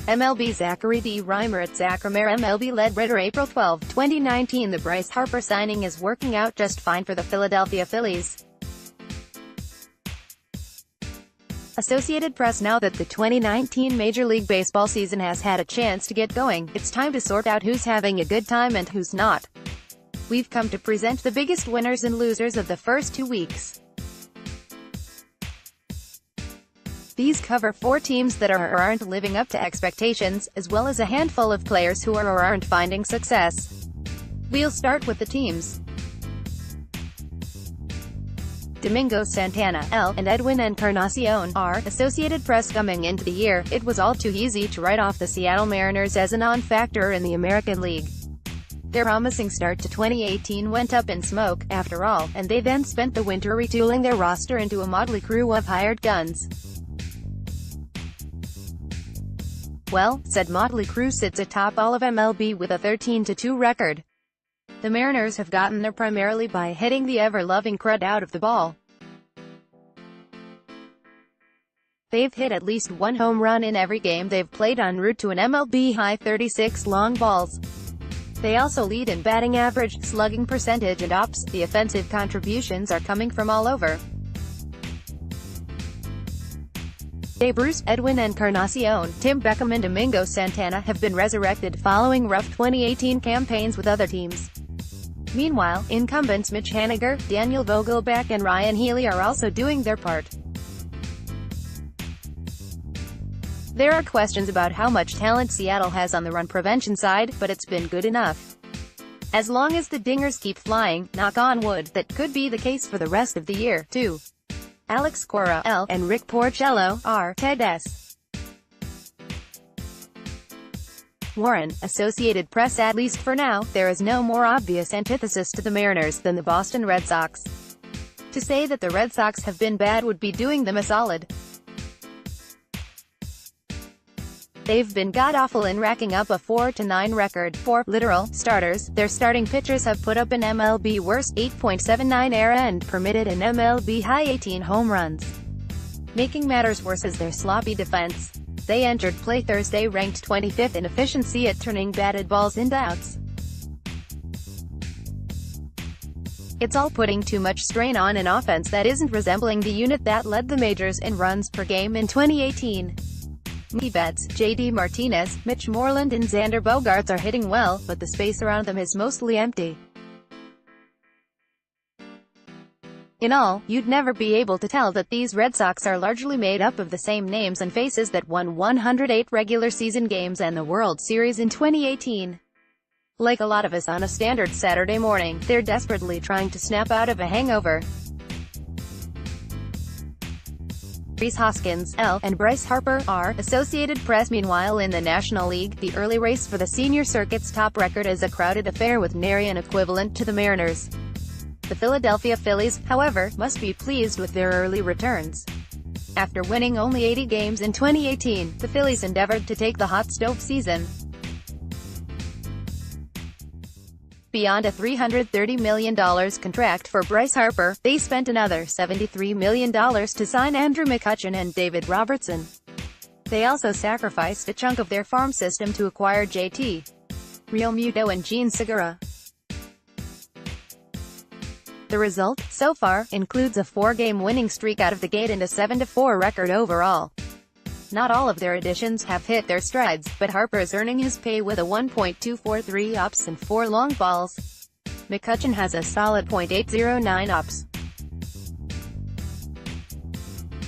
MLBZachary D. Rymer at zachrymerMLB Lead WriterApril 12, 2019. The Bryce Harper signing is working out just fine for the Philadelphia Phillies. Associated Press. Now that the 2019 Major League Baseball season has had a chance to get going, it's time to sort out who's having a good time and who's not. We've come to present the biggest winners and losers of the first 2 weeks. These cover 4 teams that are or aren't living up to expectations, as well as a handful of players who are or aren't finding success. We'll start with the teams. Domingo Santana, L, and Edwin Encarnacion, R. Associated Press. Coming into the year, it was all too easy to write off the Seattle Mariners as a non-factor in the American League. Their promising start to 2018 went up in smoke, after all, and they then spent the winter retooling their roster into a motley crew of hired guns. Well, said motley crew sits atop all of MLB with a 13-2 record. The Mariners have gotten there primarily by hitting the ever-loving crud out of the ball. They've hit at least 1 home run in every game they've played, en route to an MLB high 36 long balls. They also lead in batting average, slugging percentage, and ops. The offensive contributions are coming from all over. Babe Ruth, Edwin Encarnacion, Tim Beckham, and Domingo Santana have been resurrected following rough 2018 campaigns with other teams. Meanwhile, incumbents Mitch Haniger, Daniel Vogelbach, and Ryan Healy are also doing their part. There are questions about how much talent Seattle has on the run prevention side, but it's been good enough. As long as the dingers keep flying, knock on wood, that could be the case for the rest of the year, too. Alex Cora, L, and Rick Porcello, R. Ted S. Warren, Associated Press. At least for now, there is no more obvious antithesis to the Mariners than the Boston Red Sox. To say that the Red Sox have been bad would be doing them a solid. They've been god-awful in racking up a 4-9 record. For literal starters, their starting pitchers have put up an MLB worst 8.79 ERA and permitted an MLB high 18 home runs. Making matters worse is their sloppy defense. They entered play Thursday ranked 25th in efficiency at turning batted balls into outs. It's all putting too much strain on an offense that isn't resembling the unit that led the majors in runs per game in 2018. Mookie Betts, J.D. Martinez, Mitch Moreland, and Xander Bogaerts are hitting well, but the space around them is mostly empty. In all, you'd never be able to tell that these Red Sox are largely made up of the same names and faces that won 108 regular season games and the World Series in 2018. Like a lot of us on a standard Saturday morning, they're desperately trying to snap out of a hangover. Rhys Hoskins, L, and Bryce Harper, R. Associated Press. Meanwhile, in the National League, the early race for the senior circuit's top record is a crowded affair with nary an equivalent to the Mariners. The Philadelphia Phillies, however, must be pleased with their early returns. After winning only 80 games in 2018, the Phillies endeavored to take the hot stove season. Beyond a $330 million contract for Bryce Harper, they spent another $73 million to sign Andrew McCutchen and David Robertson. They also sacrificed a chunk of their farm system to acquire JT Realmuto and Gene Segura. The result, so far, includes a 4-game winning streak out of the gate and a 7-4 record overall. Not all of their additions have hit their strides, but Harper is earning his pay with a 1.243 ops and 4 long balls. McCutchen has a solid .809 ops.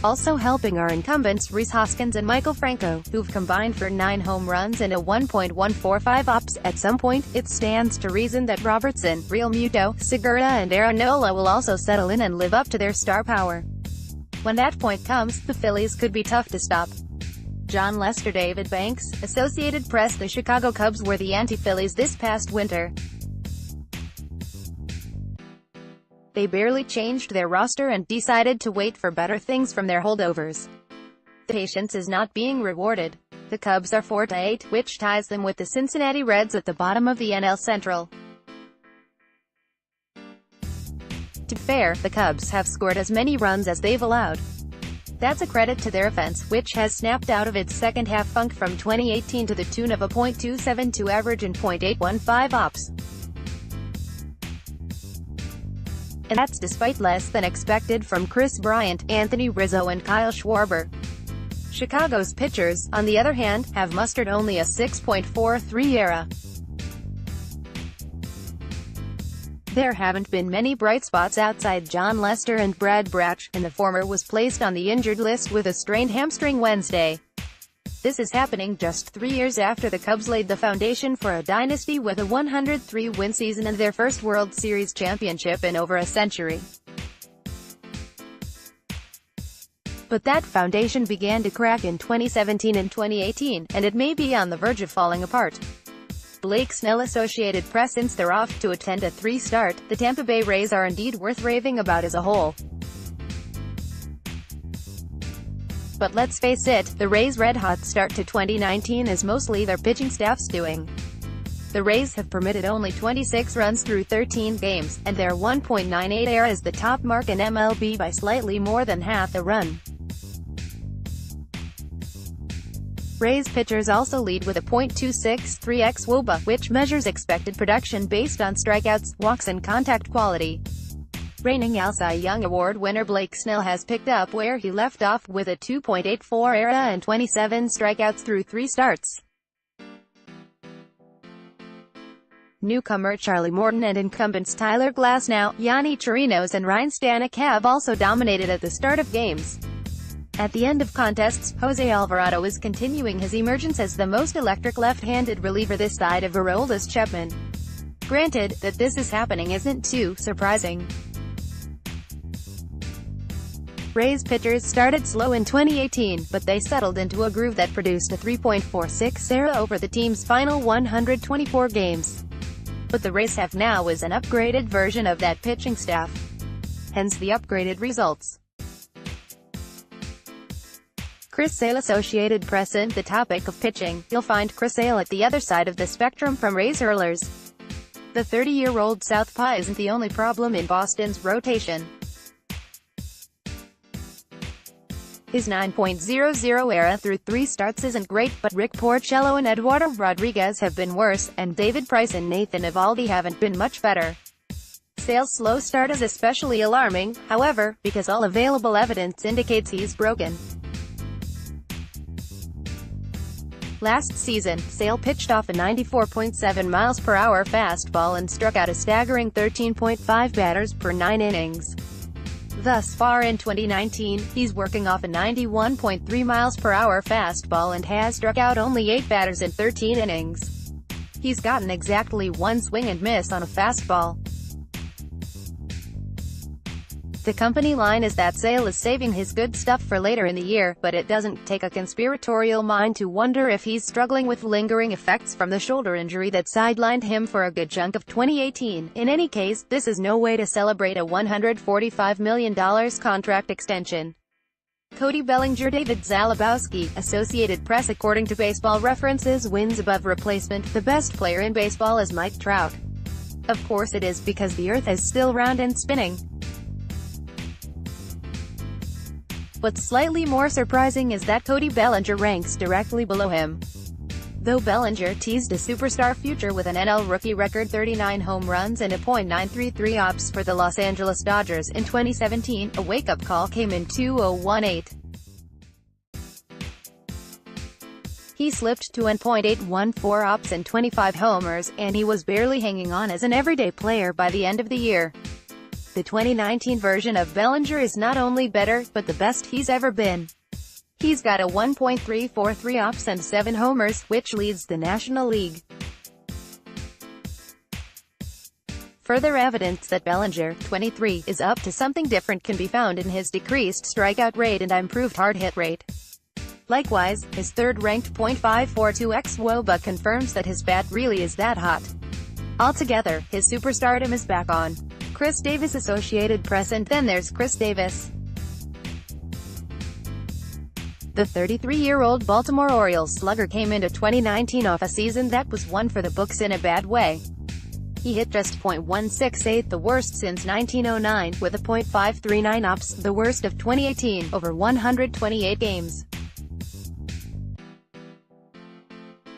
Also helping are incumbents Rhys Hoskins and Michael Franco, who've combined for 9 home runs and a 1.145 ops. At some point, it stands to reason that Robertson, Realmuto, Segura, and Aaron Nola will also settle in and live up to their star power. When that point comes, the Phillies could be tough to stop. John Lester. David Banks, Associated Press. The Chicago Cubs were the anti-Phillies this past winter. They barely changed their roster and decided to wait for better things from their holdovers. The patience is not being rewarded. The Cubs are 4-8, which ties them with the Cincinnati Reds at the bottom of the NL Central. To be fair, the Cubs have scored as many runs as they've allowed. That's a credit to their offense, which has snapped out of its second-half funk from 2018 to the tune of a .272 average and .815 ops. And that's despite less than expected from Chris Bryant, Anthony Rizzo and Kyle Schwarber. Chicago's pitchers, on the other hand, have mustered only a 6.43 ERA. There haven't been many bright spots outside John Lester and Brad Brach, and the former was placed on the injured list with a strained hamstring Wednesday. This is happening just 3 years after the Cubs laid the foundation for a dynasty with a 103-win season and their first World Series championship in over a century. But that foundation began to crack in 2017 and 2018, and it may be on the verge of falling apart. Blake Snell Associated Press. Since they're off to a 10-3 start, the Tampa Bay Rays are indeed worth raving about as a whole. But let's face it, the Rays' red-hot start to 2019 is mostly their pitching staff's doing. The Rays have permitted only 26 runs through 13 games, and their 1.98 ERA is the top mark in MLB by slightly more than half a run. Rays pitchers also lead with a .263 xWOBA, which measures expected production based on strikeouts, walks and contact quality. Reigning Cy Young Award winner Blake Snell has picked up where he left off with a 2.84 ERA and 27 strikeouts through 3 starts. Newcomer Charlie Morton and incumbents Tyler Glasnow, Yonny Chirinos and Ryan Stanek have also dominated at the start of games. At the end of contests, Jose Alvarado is continuing his emergence as the most electric left-handed reliever this side of Aroldis Chapman. Granted, that this is happening isn't too surprising. Rays pitchers started slow in 2018, but they settled into a groove that produced a 3.46 ERA over the team's final 124 games. What the Rays have now is an upgraded version of that pitching staff. Hence the upgraded results. Chris Sale Associated Press. In the topic of pitching, you'll find Chris Sale at the other side of the spectrum from Rays hurlers. The 30-year-old southpaw isn't the only problem in Boston's rotation. His 9.00 ERA through 3 starts isn't great, but Rick Porcello and Eduardo Rodriguez have been worse, and David Price and Nathan Eovaldi haven't been much better. Sale's slow start is especially alarming, however, because all available evidence indicates he's broken. Last season, Sale pitched off a 94.7 mph fastball and struck out a staggering 13.5 batters per 9 innings. Thus far in 2019, he's working off a 91.3 mph fastball and has struck out only 8 batters in 13 innings. He's gotten exactly 1 swing and miss on a fastball. The company line is that Sale is saving his good stuff for later in the year, but it doesn't take a conspiratorial mind to wonder if he's struggling with lingering effects from the shoulder injury that sidelined him for a good chunk of 2018. In any case, this is no way to celebrate a $145 million contract extension. Cody Bellinger. David Zalabowski, Associated Press. According to Baseball Reference's wins above replacement, the best player in baseball is Mike Trout. Of course it is, because the earth is still round and spinning. What's slightly more surprising is that Cody Bellinger ranks directly below him. Though Bellinger teased a superstar future with an NL rookie record 39 home runs and a .933 ops for the Los Angeles Dodgers in 2017, a wake-up call came in 2018. He slipped to an .814 ops and 25 homers, and he was barely hanging on as an everyday player by the end of the year. The 2019 version of Bellinger is not only better, but the best he's ever been. He's got a 1.343 ops and 7 homers, which leads the National League. Further evidence that Bellinger, 23, is up to something different can be found in his decreased strikeout rate and improved hard hit rate. Likewise, his third-ranked .542 xWOBA confirms that his bat really is that hot. Altogether, his superstardom is back on. Chris Davis. Associated Press. And then there's Chris Davis. The 33-year-old Baltimore Orioles slugger came into 2019 off a season that was one for the books in a bad way. He hit just .168, the worst since 1909, with a .539 ops, the worst of 2018, over 128 games.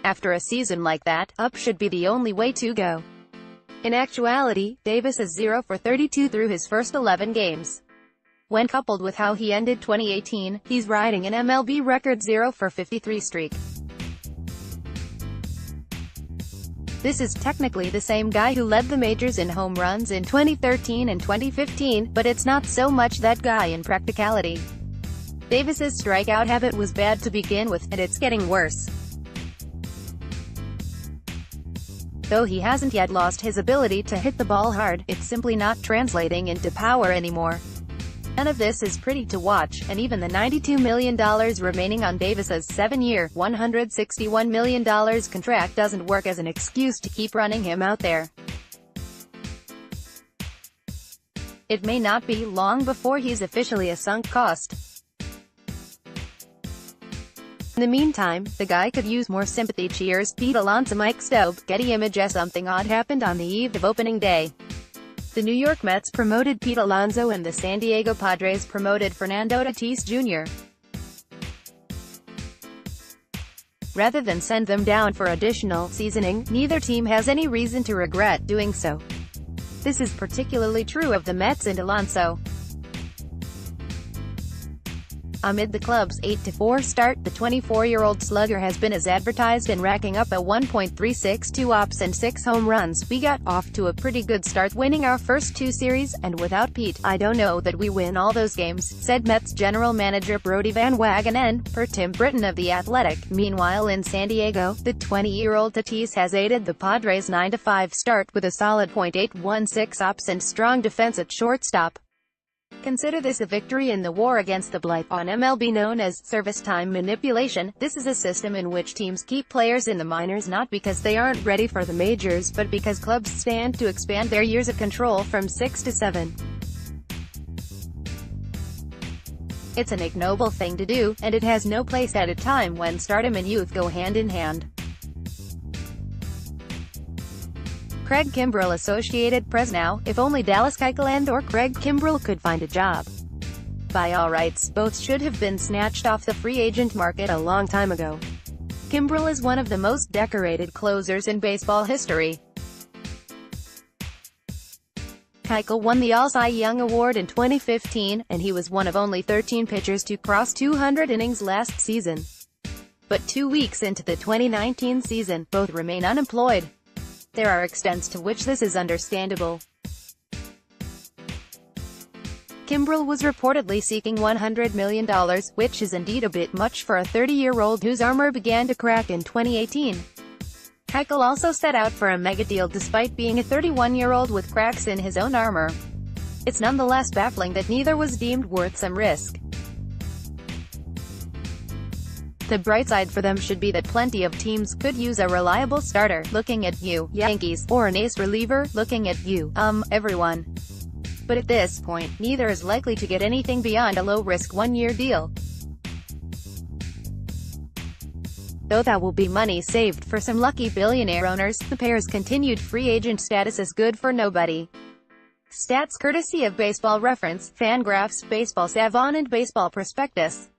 After a season like that, up should be the only way to go. In actuality, Davis is 0 for 32 through his first 11 games. When coupled with how he ended 2018, he's riding an MLB record 0 for 53 streak. This is technically the same guy who led the majors in home runs in 2013 and 2015, but it's not so much that guy in practicality. Davis's strikeout habit was bad to begin with, and it's getting worse. Though he hasn't yet lost his ability to hit the ball hard, it's simply not translating into power anymore. None of this is pretty to watch, and even the $92 million remaining on Davis's 7-year, $161 million contract doesn't work as an excuse to keep running him out there. It may not be long before he's officially a sunk cost. In the meantime, the guy could use more sympathy. Cheers, Pete Alonso. Mike Stobe, Getty Images. Something odd happened on the eve of opening day. The New York Mets promoted Pete Alonso and the San Diego Padres promoted Fernando Tatis Jr. Rather than send them down for additional seasoning, neither team has any reason to regret doing so. This is particularly true of the Mets and Alonso. Amid the club's 8-4 start, the 24-year-old slugger has been as advertised and racking up a 1.362 ops and 6 home runs. We got off to a pretty good start, winning our first 2 series, and without Pete, I don't know that we win all those games, said Mets general manager Brodie Van Wagenen, per Tim Britton of The Athletic. Meanwhile in San Diego, the 20-year-old Tatis has aided the Padres' 9-5 start with a solid .816 ops and strong defense at shortstop. Consider this a victory in the war against the blight on MLB known as service time manipulation. This is a system in which teams keep players in the minors not because they aren't ready for the majors, but because clubs stand to expand their years of control from 6 to 7. It's an ignoble thing to do, and it has no place at a time when stardom and youth go hand in hand. Craig Kimbrel, Associated Press. Now, if only Dallas Keuchel and/or Craig Kimbrel could find a job. By all rights, both should have been snatched off the free agent market a long time ago. Kimbrel is one of the most decorated closers in baseball history. Keuchel won the All-Cy Young Award in 2015, and he was one of only 13 pitchers to cross 200 innings last season. But 2 weeks into the 2019 season, both remain unemployed. There are extents to which this is understandable. Kimbrel was reportedly seeking $100 million, which is indeed a bit much for a 30-year-old whose armor began to crack in 2018. Keuchel also set out for a mega deal despite being a 31-year-old with cracks in his own armor. It's nonetheless baffling that neither was deemed worth some risk. The bright side for them should be that plenty of teams could use a reliable starter, looking at you, Yankees, or an ace reliever, looking at you, everyone. But at this point, neither is likely to get anything beyond a low-risk 1-year deal. Though that will be money saved for some lucky billionaire owners, the pair's continued free agent status is good for nobody. Stats courtesy of Baseball Reference, Fangraphs, Baseball Savant and Baseball Prospectus.